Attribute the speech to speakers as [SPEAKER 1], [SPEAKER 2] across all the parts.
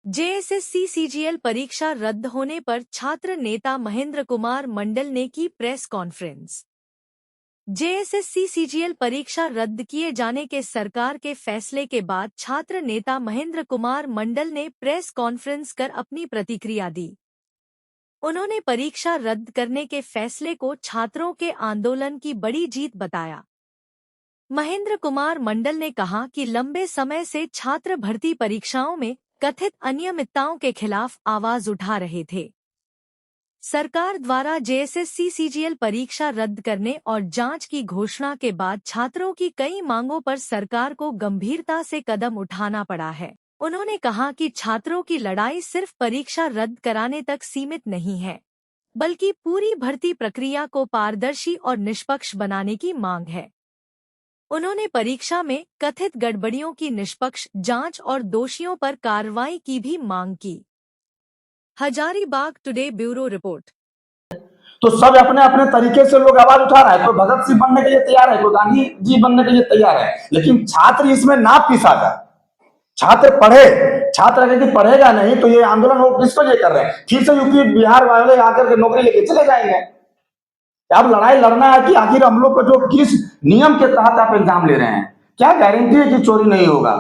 [SPEAKER 1] JSSC CGL परीक्षा रद्द होने पर छात्र नेता महेंद्र कुमार मंडल ने की प्रेस कॉन्फ्रेंस। जेएसएससी सीजीएल परीक्षा रद्द किए जाने के सरकार के फैसले के बाद छात्र नेता महेंद्र कुमार मंडल ने प्रेस कॉन्फ्रेंस कर अपनी प्रतिक्रिया दी। उन्होंने परीक्षा रद्द करने के फैसले को छात्रों के आंदोलन की बड़ी जीत बताया। महेंद्र कुमार मंडल ने कहा कि लंबे समय से छात्र भर्ती परीक्षाओं में कथित अनियमितताओं के खिलाफ आवाज उठा रहे थे। सरकार द्वारा जेएसएससी सीजीएल परीक्षा रद्द करने और जांच की घोषणा के बाद छात्रों की कई मांगों पर सरकार को गंभीरता से कदम उठाना पड़ा है। उन्होंने कहा कि छात्रों की लड़ाई सिर्फ परीक्षा रद्द कराने तक सीमित नहीं है, बल्कि पूरी भर्ती प्रक्रिया को पारदर्शी और निष्पक्ष बनाने की मांग है। उन्होंने परीक्षा में कथित गड़बड़ियों की निष्पक्ष जांच और दोषियों पर कार्रवाई की भी मांग की। Hazaribagh today bureau report.
[SPEAKER 2] तो सब अपने अपने तरीके से लोग आवाज उठा रहा है। कोई भगत सिंह बनने के लिए तैयार है, कोई गांधी जी बनने के लिए तैयार है, लेकिन छात्र इसमें ना पिसा जाए। छात्र पढ़े, छात्र यदि पढ़ेगा नहीं तो ये आंदोलन वो किस वजह कर रहे हैं? फिर से यूपी बिहार वाले आकर के नौकरी लेके चले जाएंगे। अब लड़ाई लड़ना है कि आखिर हम लोग को जो किस नियम के तहत आप एग्जाम ले रहे हैं, क्या गारंटी है कि चोरी नहीं होगा?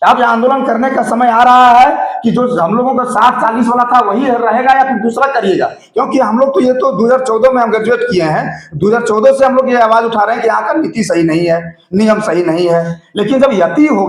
[SPEAKER 2] अब यह आंदोलन करने का समय आ रहा है कि जो हम लोगों का 60-40 वाला था वही रहेगा या फिर दूसरा करिएगा। क्योंकि हम लोग तो ये तो 2014 में हम ग्रेजुएट किए हैं, 2014 से हम लोग ये आवाज उठा रहे हैं कि यहाँ का नीति सही नहीं है, नियम सही नहीं है। लेकिन जब यति हो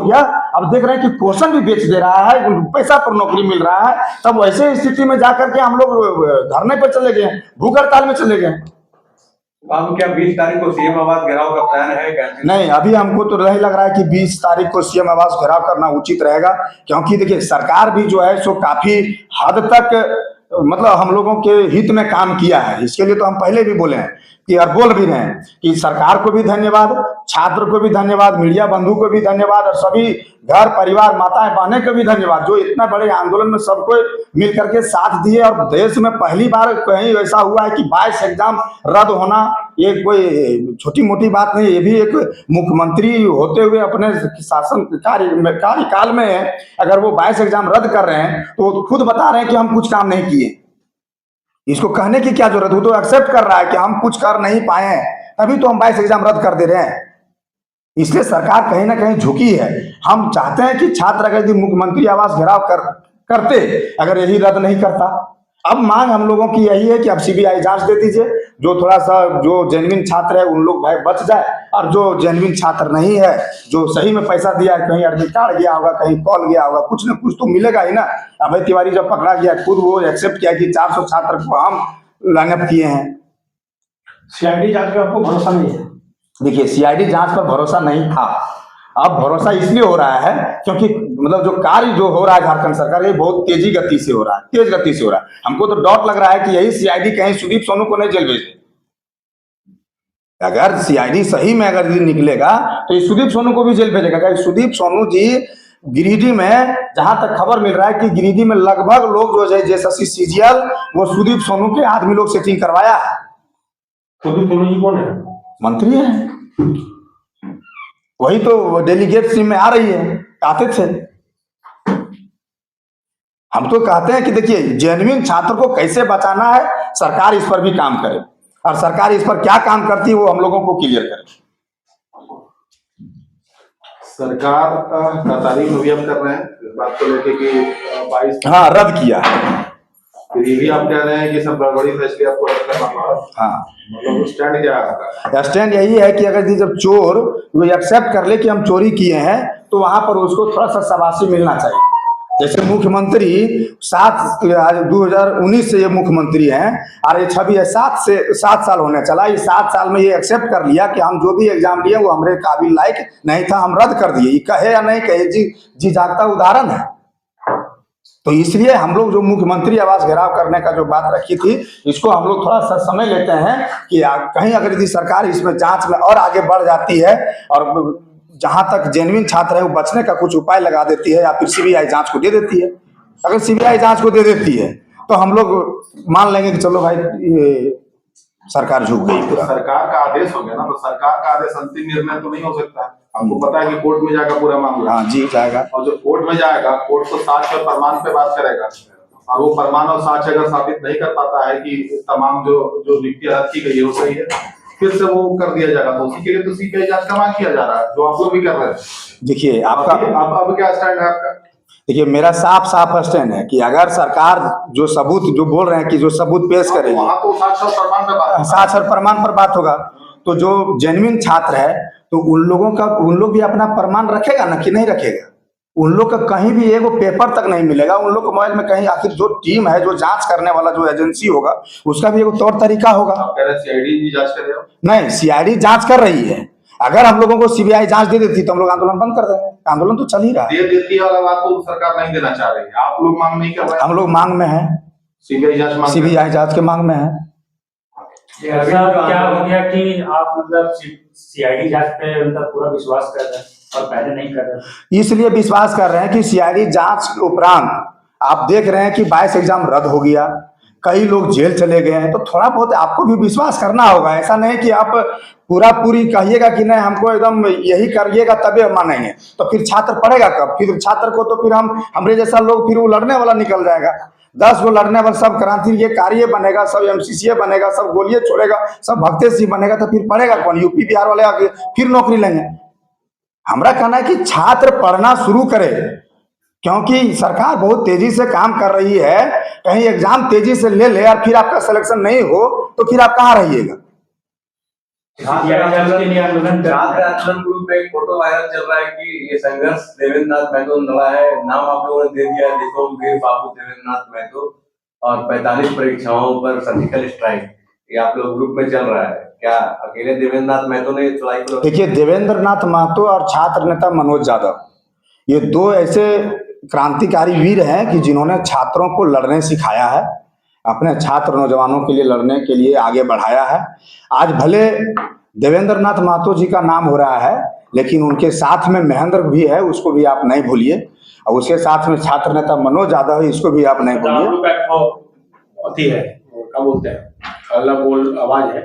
[SPEAKER 2] गया, अब देख रहे हैं कि क्वेश्चन भी बेच दे रहा है, पैसा पर नौकरी मिल रहा है, तब वैसे स्थिति में जाकर के हम लोग धरने पर चले गए, भूख हड़ताल में चले गए।
[SPEAKER 3] अब क्या 20 तारीख को सीएम आवास घेराव का प्लान है क्या?
[SPEAKER 2] नहीं, अभी हमको तो नहीं लग रहा है कि 20 तारीख को सीएम आवास घेराव करना उचित रहेगा, क्योंकि देखिए सरकार भी जो है सो काफी हद तक मतलब हम लोगों के हित में काम किया है। इसके लिए तो हम पहले भी बोले हैं कि और बोल भी रहे हैं कि सरकार को भी धन्यवाद, छात्र को भी धन्यवाद, मीडिया बंधु को भी धन्यवाद और सभी घर परिवार माताएं बहनें को भी धन्यवाद जो इतना बड़े आंदोलन में सबको मिल करके साथ दिए। और देश में पहली बार कहीं ऐसा हुआ है कि 22 एग्जाम रद्द होना ये कोई छोटी मोटी बात नहीं। ये भी एक मुख्यमंत्री होते हुए अपने शासन कार्यकाल में अगर वो 22 एग्जाम रद्द कर रहे हैं तो खुद बता रहे हैं कि हम कुछ काम नहीं किए। इसको कहने की क्या जरूरत? वो तो एक्सेप्ट कर रहा है कि हम कुछ कर नहीं पाए, तभी तो हम 22 एग्जाम रद्द कर दे रहे हैं। इसलिए सरकार कहीं ना कहीं झुकी है। हम चाहते हैं कि छात्र अगर मुख्यमंत्री आवास घेराव करते, अगर यही रद्द नहीं करता। अब मांग हम लोगों की यही है कि अब सीबीआई जांच दे दीजिए, जो थोड़ा सा जो जेन्युइन छात्र है उन लोग भाई बच जाए, और जो जेन्युइन छात्र नहीं है, जो सही में पैसा दिया है, कहीं एडमिट कार्ड गया होगा, कहीं कॉल गया होगा, कुछ न कुछ तो मिलेगा ही ना। अभय तिवारी जब पकड़ा गया खुद वो एक्सेप्ट किया कि 400 छात्र को हम लाइनअप किए हैं।
[SPEAKER 4] सीआईडी जांच पर आपको भरोसा नहीं है?
[SPEAKER 2] देखिए, सीआईडी जांच पर भरोसा नहीं था, अब भरोसा इसलिए हो रहा है क्योंकि मतलब जो कार्य जो हो रहा है झारखंड सरकार ये बहुत तेज गति से हो रहा है। हमको तो डाउट लग रहा है कि यही सीआईडी कहीं सुदीप सोनू को नहीं जेल भेज दे। अगर सीआईडी सही में अगर निकलेगा तो ये सुदीप सोनू को भी जेल भेजेगा, क्योंकि सुदीप सोनू जी गिरिडीह में, जहां तक खबर मिल रहा है कि गिरिडीह में लगभग लोग जो है जेएसएससी सीजीएल वो सुदीप सोनू के आदमी लोग सेटिंग करवाया है।
[SPEAKER 4] सुदीप सोनू जी कौन है?
[SPEAKER 2] मंत्री है, वही तो डेलीगेट में आ रही है, कहते थे। हम तो कहते हैं कि देखिए जेन्युइन छात्र को कैसे बचाना है, सरकार इस पर भी काम करे, और सरकार इस पर क्या काम करती है वो हम लोगों को क्लियर करे।
[SPEAKER 3] सरकार का तारीख भी हम कर रहे हैं इस बात को लेके कि 22
[SPEAKER 2] हाँ रद्द किया है,
[SPEAKER 3] फिर ये भी आप कह रहे हैं कि सब गड़बड़ी फैसले आपको रद्द करना पड़ा।
[SPEAKER 2] हाँ
[SPEAKER 3] मतलब स्टैंड क्या है?
[SPEAKER 2] स्टैंड यही है कि अगर जब चोर वो एक्सेप्ट कर ले कि हम चोरी किए हैं तो वहां पर उसको थोड़ा सा शाबाशी मिलना चाहिए। जैसे मुख्यमंत्री 2019 से ये मुख्यमंत्री हैं और ये 7 साल होने चला, ये 7 साल में ये एक्सेप्ट कर लिया कि हम जो भी एग्जाम दिए वो हमारे काबिल लायक नहीं था, हम रद्द कर दिए। ये कहे या नहीं कहे, जी जागता उदाहरण है। तो इसलिए हम लोग जो मुख्यमंत्री आवास घेराव करने का जो बात रखी थी, इसको हम लोग थोड़ा सा समय लेते हैं कि कहीं अगर यदि सरकार इसमें जांच में और आगे बढ़ जाती है और जहां तक जेन्युइन छात्र है वो बचने का कुछ उपाय लगा देती है या फिर सीबीआई जांच को दे देती है। अगर सीबीआई जांच को दे देती है तो हम लोग मान लेंगे कि चलो भाई ये सरकार झुक गई
[SPEAKER 3] तो
[SPEAKER 2] पूरा।
[SPEAKER 3] सरकार का आदेश हो गया ना, तो सरकार का आदेश अंतिम निर्णय तो नहीं हो सकता है। आपको पता है कि कोर्ट में जाएगा पूरा मामला।
[SPEAKER 2] हाँ जी, जाएगा।
[SPEAKER 3] और जो कोर्ट में जाएगा, कोर्ट तो साक्ष्य और प्रमाण पे बात करेगा, और वो प्रमाण और साक्ष्य अगर साबित नहीं कर पाता है कि तमाम जो युक्ति रद्द की गई है वो सही है, फिर से वो कर दिया जाएगा। तो उसी के लिए तो सीबीआई जांच का मांग किया जा रहा है, जो आप लोग भी कर रहे हैं।
[SPEAKER 2] देखिए आपका,
[SPEAKER 3] अब क्या स्टैंड है आपका?
[SPEAKER 2] देखिए मेरा साफ स्टैंड है कि अगर सरकार जो सबूत जो बोल रहे हैं कि जो सबूत पेश करेगी,
[SPEAKER 3] वहां तो साक्ष्य और प्रमाण पे बात,
[SPEAKER 2] साक्ष्य और प्रमाण पर बात होगा, तो जो जेन्युइन छात्र है तो उन लोग भी अपना प्रमाण रखेगा ना कि नहीं रखेगा। उन लोग का कहीं भी एगो पेपर तक नहीं मिलेगा, उन लोग के मोबाइल में कहीं, आखिर जो टीम है, जो जांच करने वाला जो एजेंसी होगा, उसका भी एगो तौर तरीका होगा।
[SPEAKER 3] आप कह रहे हैं सीआईडी भी जांच कर रहे हो?
[SPEAKER 2] नहीं, सीआईडी जांच कर रही है। अगर हम लोगों को सीबीआई जांच दे देती तो हम लोग आंदोलन बंद कर देंगे। आंदोलन तो चल ही रहा है।
[SPEAKER 3] दे देती वाला बात तो सरकार नहीं देना चाह रही है, आप लोग मांग नहीं कर रहे हैं।
[SPEAKER 2] हम लोग मांग में है,
[SPEAKER 3] सीबीआई जांच मांग,
[SPEAKER 2] सीबीआई जांच के मांग में है।
[SPEAKER 5] ऐसा क्या हो गया कि आप मतलब सीआईडी जांच पे उनका पूरा विश्वास कर रहे हैं और पहले नहीं कर रहे?
[SPEAKER 2] इसलिए विश्वास कर रहे हैं कि सीआईडी जांच के उपरांत आप देख रहे हैं कि 22 एग्जाम रद्द हो गया, कई लोग जेल चले गए हैं, तो थोड़ा बहुत आपको भी विश्वास करना होगा। ऐसा नहीं कि आप पूरी कहिएगा कि नहीं हमको एकदम यही करिएगा तबे मानेंगे, तो फिर छात्र पढ़ेगा कब? फिर छात्र को तो फिर हमरे जैसा लोग, फिर वो लड़ने वाला निकल जाएगा। 10 गो लड़ने वाला सब क्रांति ये कार्य बनेगा, सब एमसीसीए बनेगा, सब गोलियां छोड़ेगा, सब भक्ते सिंह बनेगा, तो फिर पढ़ेगा कौन? यूपी बिहार वाले आके फिर नौकरी लेंगे। हमारा कहना है कि छात्र पढ़ना शुरू करे, क्योंकि सरकार बहुत तेजी से काम कर रही है। कहीं एग्जाम तेजी से ले ले और फिर आपका सिलेक्शन नहीं हो तो फिर आप कहाँ रहिएगा?
[SPEAKER 6] आंदोलन ग्रुप पे एक फोटो वायरल चल रहा है कि ये संघर्ष देवेंद्र नाथ महतो ने लड़ा है, नाम आप लोगों ने दे दिया है देशों बाबू देवेंद्र नाथ महतो, और 45 परीक्षाओं पर सर्जिकल स्ट्राइक, ये आप लोग ग्रुप में चल रहा है। क्या अकेले देवेंद्र नाथ महतो ने चलाई?
[SPEAKER 2] देखिए, देवेंद्र नाथ महतो और छात्र नेता मनोज यादव, ये दो ऐसे क्रांतिकारी वीर हैं कि जिन्होंने छात्रों को लड़ने सिखाया है, अपने छात्र नौजवानों के लिए लड़ने के लिए आगे बढ़ाया है। आज भले देवेंद्र नाथ महतो जी का नाम हो रहा है, लेकिन उनके साथ में महेंद्र भी है, उसको भी आप नहीं भूलिए, और उसके साथ में छात्र नेता मनोज यादव है, इसको भी आप नहीं भूलिए।
[SPEAKER 4] क्या बोलते हैं, अल्लाह बोल आवाज है।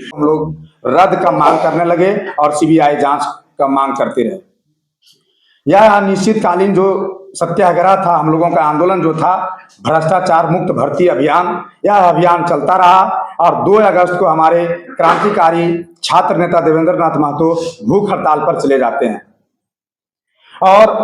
[SPEAKER 2] हम लोग रद्द का मांग करने लगे और सीबीआई जांच का मांग करते रहे। यह अनिश्चितकालीन जो सत्याग्रह था, हम लोगों का आंदोलन जो था, भ्रष्टाचार मुक्त भर्ती अभियान, यह अभियान चलता रहा और 2 अगस्त को हमारे क्रांतिकारी छात्र नेता देवेंद्र नाथ महतो भूख हड़ताल पर चले जाते हैं। और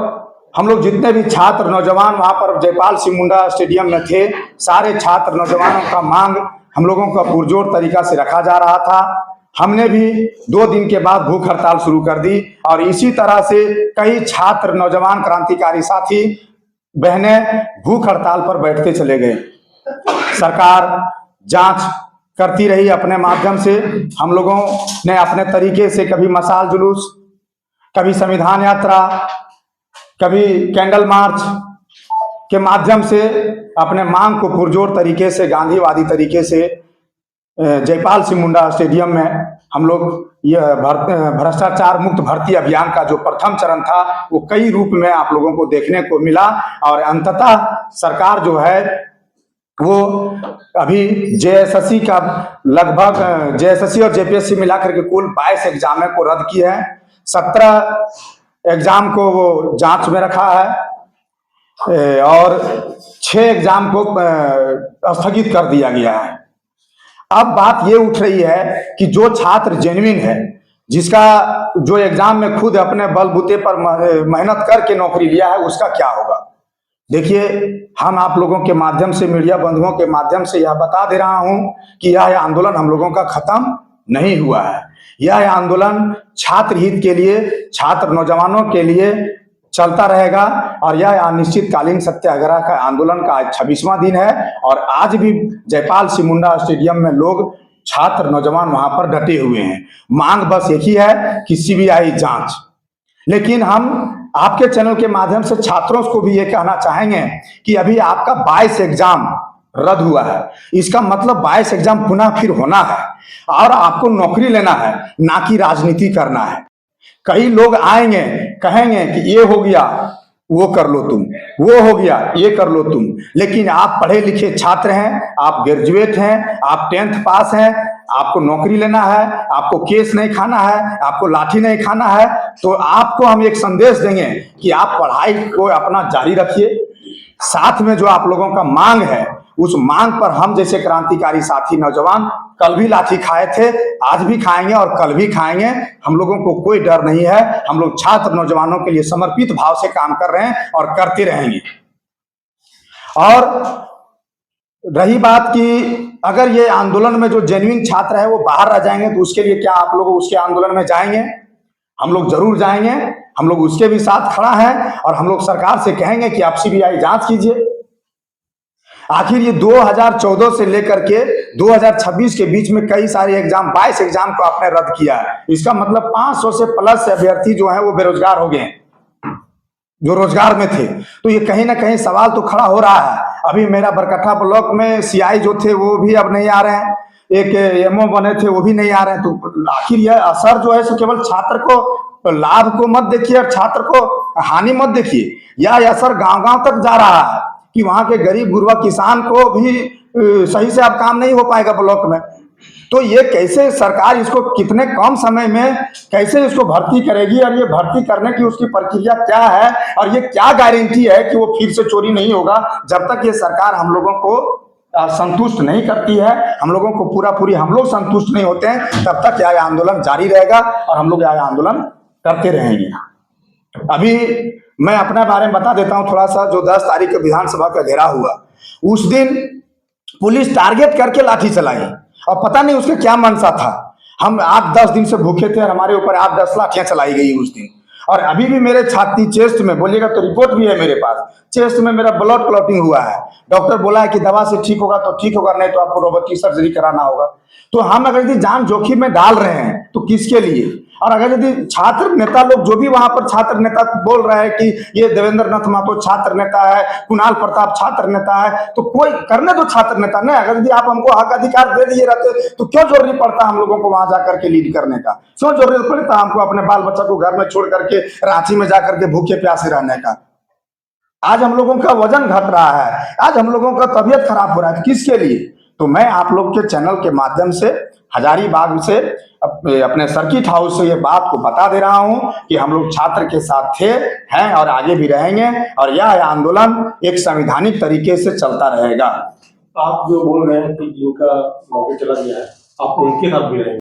[SPEAKER 2] हम लोग जितने भी छात्र नौजवान वहां पर जयपाल सिंह मुंडा स्टेडियम में थे, सारे छात्र नौजवानों का मांग हम लोगों का पुरजोर तरीका से रखा जा रहा था। हमने भी 2 दिन के बाद भूख हड़ताल शुरू कर दी और इसी तरह से कई छात्र नौजवान क्रांतिकारी साथी बहने भूख हड़ताल पर बैठते चले गए। सरकार जांच करती रही अपने माध्यम से। हम लोगों ने अपने तरीके से कभी मशाल जुलूस, कभी संविधान यात्रा, कभी कैंडल मार्च के माध्यम से अपने मांग को पुरजोर तरीके से, गांधीवादी तरीके से जयपाल सिंह मुंडा स्टेडियम में हम लोग यह भ्रष्टाचार मुक्त भर्ती अभियान का जो प्रथम चरण था वो कई रूप में आप लोगों को देखने को मिला। और अंततः सरकार जो है वो अभी जेएसएससी का लगभग जेएसएससी और जेपीएससी मिलाकर के कुल 22 एग्जाम को रद्द किए हैं। 17 एग्जाम को वो जांच में रखा है और 6 एग्जाम को स्थगित कर दिया गया है। अब बात ये उठ रही है कि जो छात्र जेन्युइन है, जिसका जो एग्जाम में खुद अपने बलबूते पर मेहनत करके नौकरी लिया है, उसका क्या होगा? देखिए, हम आप लोगों के माध्यम से, मीडिया बंधुओं के माध्यम से यह बता दे रहा हूं कि यह आंदोलन हम लोगों का खत्म नहीं हुआ है। यह आंदोलन छात्र हित के लिए, छात्र नौजवानों के लिए चलता रहेगा और यह अनिश्चितकालीन सत्याग्रह का आंदोलन का आज 26वां दिन है। और आज भी जयपाल सिंह मुंडा स्टेडियम में लोग, छात्र नौजवान वहां पर डटे हुए हैं। मांग बस एक ही है कि सीबीआई जांच। लेकिन हम आपके चैनल के माध्यम से छात्रों को भी ये कहना चाहेंगे कि अभी आपका 22 एग्जाम रद्द हुआ है, इसका मतलब 22 एग्जाम पुनः फिर होना है और आपको नौकरी लेना है, ना कि राजनीति करना है। कई लोग आएंगे, कहेंगे कि ये हो गया वो कर लो तुम, वो हो गया ये कर लो तुम, लेकिन आप पढ़े लिखे छात्र हैं, आप ग्रेजुएट हैं, आप 10th पास हैं, आपको नौकरी लेना है, आपको केस नहीं खाना है, आपको लाठी नहीं खाना है, तो आपको हम एक संदेश देंगे कि आप पढ़ाई को अपना जारी रखिए। साथ में जो आप लोगों का मांग है, उस मांग पर हम जैसे क्रांतिकारी साथी नौजवान कल भी लाठी खाए थे, आज भी खाएंगे और कल भी खाएंगे। हम लोगों को कोई डर नहीं है। हम लोग छात्र नौजवानों के लिए समर्पित भाव से काम कर रहे हैं और करते रहेंगे। और रही बात कि अगर ये आंदोलन में जो जेन्युइन छात्र है वो बाहर रह जाएंगे, तो उसके लिए क्या आप लोग उसके आंदोलन में जाएंगे? हम लोग जरूर जाएंगे। हम लोग उसके भी साथ खड़ा हैं और हम लोग सरकार से कहेंगे कि आप सीबीआई जांच कीजिए। आखिर ये 2014 से लेकर के 2026 के बीच में कई सारे एग्जाम, 22 एग्जाम को आपने रद्द किया है। इसका मतलब 500 से प्लस अभ्यर्थी जो है वो बेरोजगार हो गए, जो रोजगार में थे। तो ये कहीं ना कहीं सवाल तो खड़ा हो रहा है। अभी मेरा बरकट्ठा ब्लॉक में सीआई जो थे वो भी अब नहीं आ रहे हैं, एक एमओ बने थे वो भी नहीं आ रहे हैं। तो आखिर यह असर जो है सो केवल छात्र को लाभ को मत देखिए और छात्र को हानि मत देखिए। यह असर गांव गांव तक जा रहा है कि वहां के गरीब गुरबा किसान को भी सही से अब काम नहीं हो पाएगा ब्लॉक में। तो ये कैसे सरकार इसको कितने कम समय में कैसे इसको भर्ती करेगी, और ये भर्ती करने की उसकी प्रक्रिया क्या है, और ये क्या गारंटी है कि वो फिर से चोरी नहीं होगा। जब तक ये सरकार हम लोगों को संतुष्ट नहीं करती है, हम लोगों को पूरी हम लोग संतुष्ट नहीं होते हैं, तब तक यह आंदोलन जारी रहेगा और हम लोग यह आंदोलन करते रहेंगे। अभी मैं अपने बारे में बता देता हूं थोड़ा सा। जो 10 तारीख को विधानसभा का घेराव हुआ, उस दिन पुलिस टारगेट करके लाठी चलाई और पता नहीं उसके क्या मनसा था। हम 8-10 दिन से भूखे थे और हमारे ऊपर 8-10 लाठियां चलाई गई उस दिन। और अभी भी मेरे छाती चेस्ट में, बोलिएगा तो रिपोर्ट भी है मेरे पास, चेस्ट में मेरा ब्लड क्लॉटिंग हुआ है। डॉक्टर बोला है कि दवा से ठीक होगा तो ठीक होगा, नहीं तो आपको रोबोट की सर्जरी कराना होगा। तो हम अगर यदि जान जोखिम में डाल रहे हैं तो किसके लिए? और अगर यदि छात्र नेता लोग जो भी वहां पर छात्र नेता बोल रहे हैं कि ये देवेंद्र नाथ महतो छात्र नेता है, कुणाल प्रताप छात्र नेता है, तो कोई करने दो छात्र नेता ने। अगर यदि आप हमको हक अधिकार दे दिए रहते तो क्यों जरूरी पड़ता हम लोगों को वहां जाकर के लीड करने का? क्यों जरूरी पड़ता हमको अपने बाल बच्चा को घर में छोड़ करके रांची में जाकर के भूखे प्यासे रहने का? आज हम लोगों का वजन घट रहा है, आज हम लोगों का तबियत खराब हो रहा है, किसके लिए? तो मैं आप लोग के चैनल के माध्यम से हजारीबाग से अपने सर्किट हाउस से ये बात को बता दे रहा हूं कि हम लोग छात्र के साथ थे, हैं और आगे भी रहेंगे, और यह आंदोलन एक संवैधानिक तरीके से चलता रहेगा।
[SPEAKER 4] आप जो बोल रहे हैं कि जिनका मौके चला गया है, आप उनके साथ भी रहेंगे?